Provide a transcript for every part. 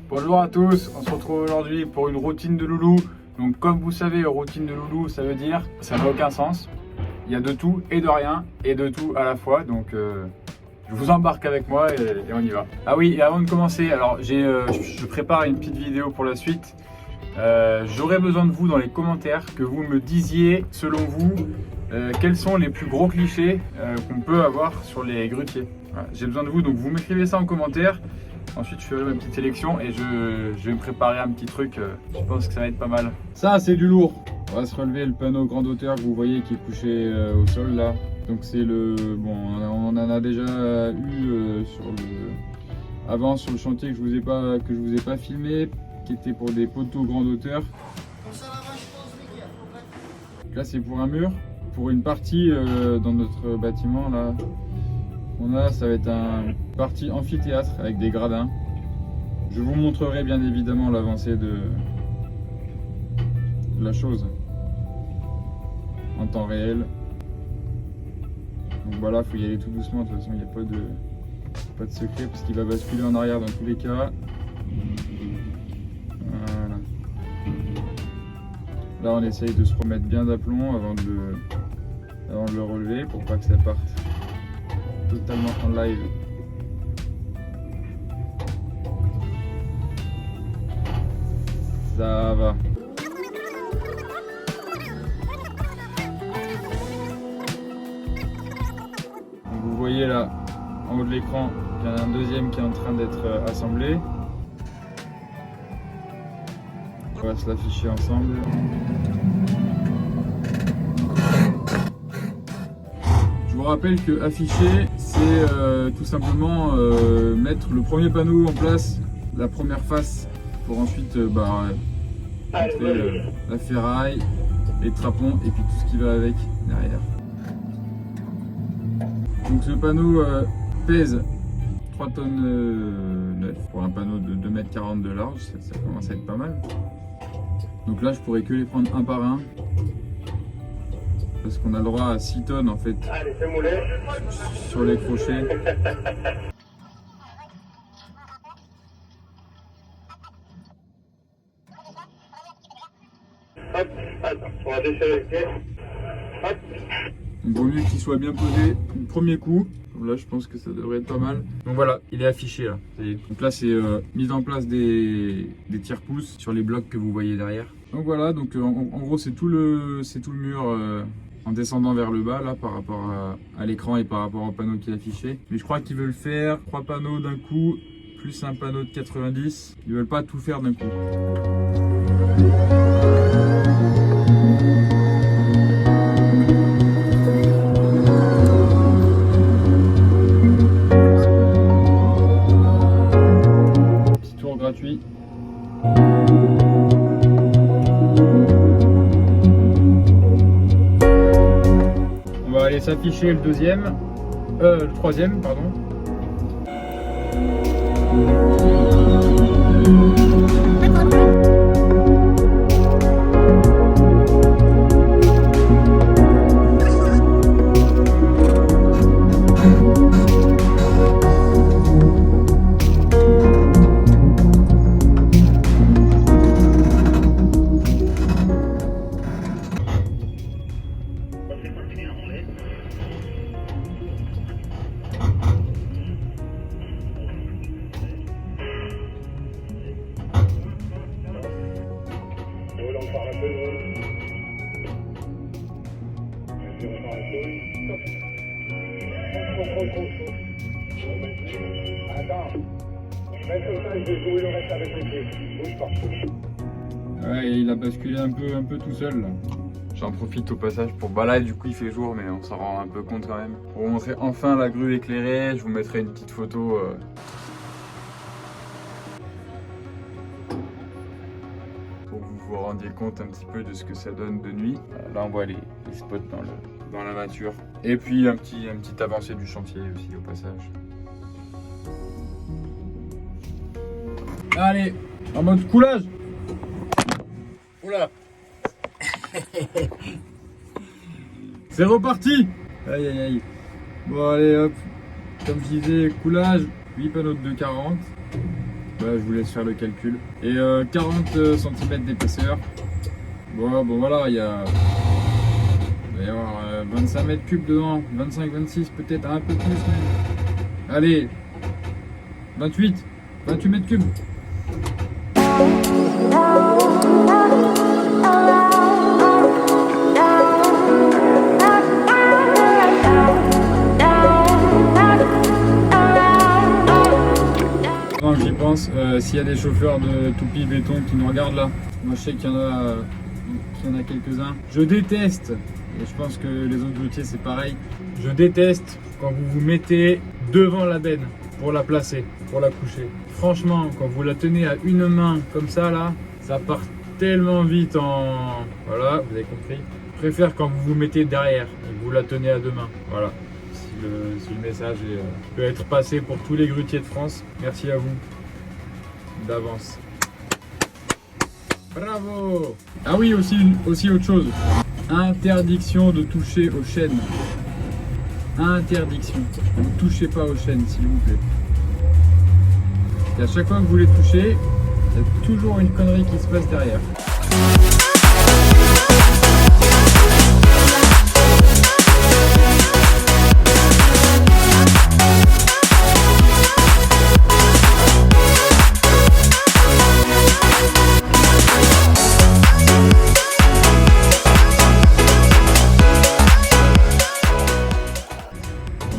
Bonjour à tous, on se retrouve aujourd'hui pour une routine de loulou. Donc comme vous savez, routine de loulou, ça veut dire ça n'a aucun sens. Il y a de tout et de rien et de tout à la fois. Donc je vous embarque avec moi et on y va. Ah oui, et avant de commencer, alors je prépare une petite vidéo pour la suite. J'aurais besoin de vous dans les commentaires que vous me disiez, selon vous, quels sont les plus gros clichés qu'on peut avoir sur les grutiers. Voilà, j'ai besoin de vous, donc vous m'écrivez ça en commentaire. Ensuite, je ferai ma petite sélection et je vais me préparer un petit truc. Je pense que ça va être pas mal. Ça, c'est du lourd. On va se relever le panneau grande hauteur que vous voyez qui est couché au sol là. Donc c'est le... Bon, on en a déjà eu avant sur le chantier que je vous ai pas filmé, qui était pour des poteaux grande hauteur. Là, c'est pour un mur. Pour une partie dans notre bâtiment là. Ça va être une partie amphithéâtre avec des gradins. Je vous montrerai bien évidemment l'avancée de la chose en temps réel. Donc voilà, il faut y aller tout doucement, de toute façon il n'y a pas de secret parce qu'il va basculer en arrière dans tous les cas. Voilà. Là on essaye de se remettre bien d'aplomb avant de le relever pour pas que ça parte totalement en live. Ça va. Vous voyez là, en haut de l'écran, il y en a un deuxième qui est en train d'être assemblé. On va se l'afficher ensemble. Je vous rappelle que afficher, c'est tout simplement mettre le premier panneau en place, la première face, pour ensuite montrer la ferraille, les trapons et puis tout ce qui va avec derrière. Donc ce panneau pèse 3 tonnes 9 pour un panneau de 2,40 m de large, ça commence à être pas mal. Donc là je pourrais que les prendre un par un. Parce qu'on a le droit à 6 tonnes en fait sur les crochets. Hop, attends, on va desserrer le pied. Hop. Il vaut mieux qu'il soit bien posé du premier coup. Là je pense que ça devrait être pas mal. Donc voilà, il est affiché là. Donc là c'est mise en place des tire-pouces sur les blocs que vous voyez derrière. Donc voilà, donc en gros c'est tout le mur en descendant vers le bas là par rapport à l'écran et par rapport au panneau qui est affiché. Mais je crois qu'ils veulent faire 3 panneaux d'un coup plus un panneau de 90. Ils veulent pas tout faire d'un coup. Petit tour gratuit. On va aller s'afficher le troisième, pardon. Attends, mets comme ça, je vais jouer le reste avec le pied. Bouge pas. Ouais, il a basculé un peu tout seul là. J'en profite au passage pour... Bah là du coup il fait jour mais on s'en rend un peu compte quand même. Pour vous montrer enfin la grue éclairée, je vous mettrai une petite photo pour que vous vous rendiez compte un petit peu de ce que ça donne de nuit. Là on voit les spots dans la nature. Et puis un petit avancé du chantier aussi au passage. Allez, en mode coulage. Oula. C'est reparti. Aïe aïe aïe. Bon allez hop. Comme je disais, coulage, 8 panneaux de 2,40. Bah, Là, je vous laisse faire le calcul. Et 40 cm d'épaisseur. Bon, voilà, il va y avoir 25 mètres cubes dedans. 25, 26, peut-être un peu plus même. Allez, 28 mètres cubes. Quand j'y pense, s'il y a des chauffeurs de toupie béton qui nous regardent là, moi je sais qu'il y en a quelques-uns. Je déteste, et je pense que les autres routiers c'est pareil, je déteste quand vous vous mettez devant la benne pour la placer, pour la coucher. Franchement, quand vous la tenez à une main comme ça là, ça part tellement vite en... Voilà, vous avez compris. Je préfère quand vous vous mettez derrière et que vous la tenez à deux mains. Voilà. Si le message peut être passé pour tous les grutiers de France, merci à vous d'avance. Bravo! Ah oui, aussi autre chose. Interdiction de toucher aux chaînes. Interdiction. Ne touchez pas aux chaînes, s'il vous plaît. Et à chaque fois que vous les touchez, il y a toujours une connerie qui se passe derrière.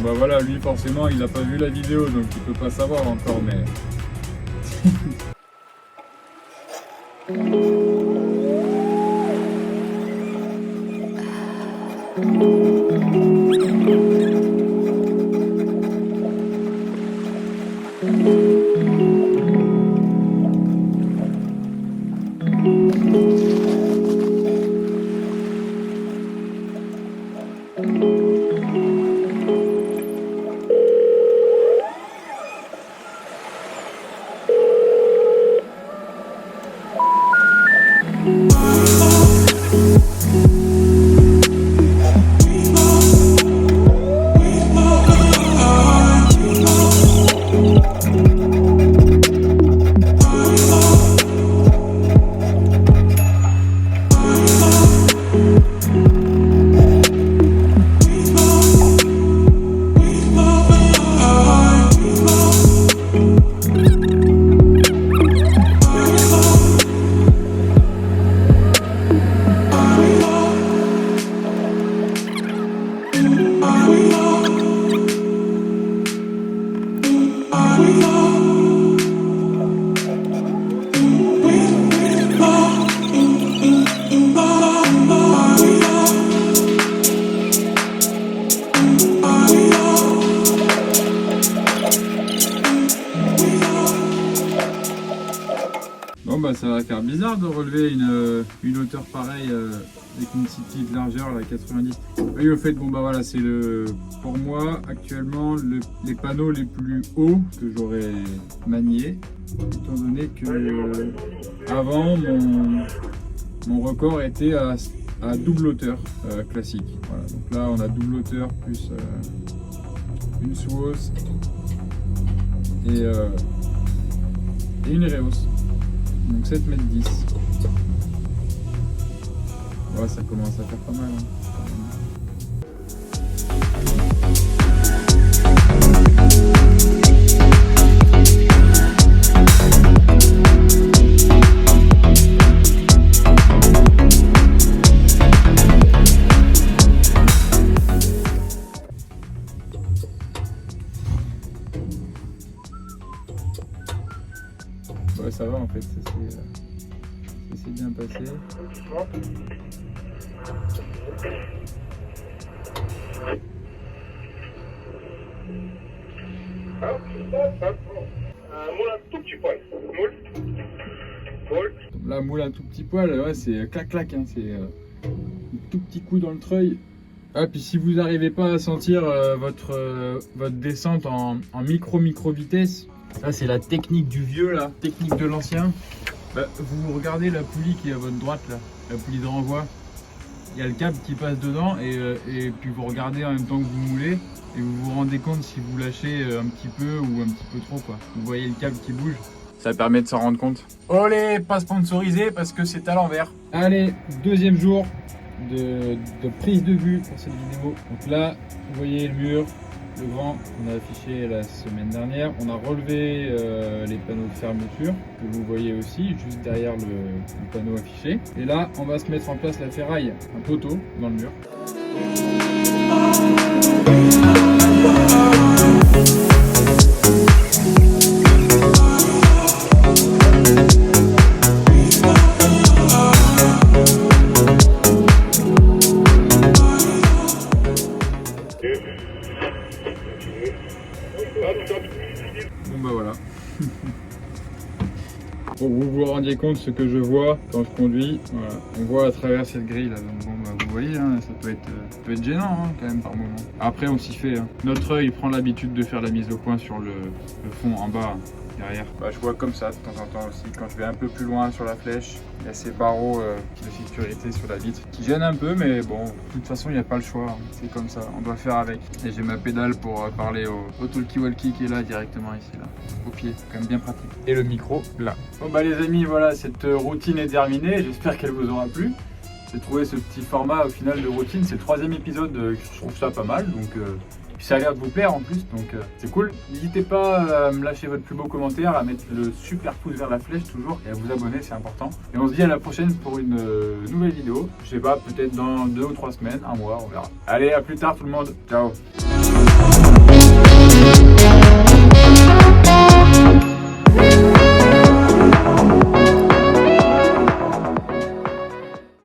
Bah voilà, lui forcément il a pas vu la vidéo donc il peut pas savoir encore, mais... Bon bah ça va faire bizarre de relever une hauteur pareille avec une si petite largeur, la 90. Et au fait, bon bah voilà, c'est pour moi actuellement les panneaux les plus hauts que j'aurais maniés, étant donné que avant mon record était à double hauteur classique. Voilà, donc là on a double hauteur plus une sous-hausse et une réhausse. Donc 7 mètres 10. Ouais, ça commence à faire pas mal. Ouais, ça va en fait, ça s'est bien passé. Moule un tout petit poil. Moule. La moule un tout petit poil, ouais, c'est clac-clac, hein, c'est un tout petit coup dans le treuil. Ah, puis si vous n'arrivez pas à sentir votre descente en micro vitesse, ça c'est la technique du vieux là, technique de l'ancien. Bah, vous regardez la poulie qui est à votre droite là, la poulie de renvoi. Il y a le câble qui passe dedans et puis vous regardez en même temps que vous moulez et vous vous rendez compte si vous lâchez un petit peu ou un petit peu trop quoi. Vous voyez le câble qui bouge. Ça permet de s'en rendre compte. Olé, pas sponsorisé parce que c'est à l'envers. Allez, deuxième jour de prise de vue pour cette vidéo. Donc là, vous voyez le mur, le grand qu'on a affiché la semaine dernière. On a relevé les panneaux de fermeture que vous voyez aussi juste derrière le panneau affiché. Et là, on va se mettre en place la ferraille, un poteau dans le mur. Bon bah voilà. Pour que vous vous rendiez compte ce que je vois quand je conduis, voilà. On voit à travers cette grille là, donc bon bah vous voyez, hein, ça peut être gênant hein, quand même par moment. Après on s'y fait, hein. Notre œil prend l'habitude de faire la mise au point sur le fond en bas. Derrière. Bah, je vois comme ça de temps en temps aussi. Quand je vais un peu plus loin sur la flèche, il y a ces barreaux de sécurité sur la vitre qui gênent un peu, mais bon, de toute façon, il n'y a pas le choix. Hein. C'est comme ça, on doit faire avec. Et j'ai ma pédale pour parler au talkie-walkie qui est là directement ici, là, au pied. C'est quand même bien pratique. Et le micro là. Bon bah les amis, voilà, cette routine est terminée. J'espère qu'elle vous aura plu. J'ai trouvé ce petit format au final de routine. C'est le 3e épisode, je trouve ça pas mal. Donc puis ça a l'air de vous plaire en plus, donc c'est cool. N'hésitez pas à me lâcher votre plus beau commentaire, à mettre le super pouce vers la flèche toujours et à vous abonner, c'est important. Et on se dit à la prochaine pour une nouvelle vidéo. Je sais pas, peut-être dans 2 ou 3 semaines, un mois, on verra. Allez, à plus tard tout le monde. Ciao.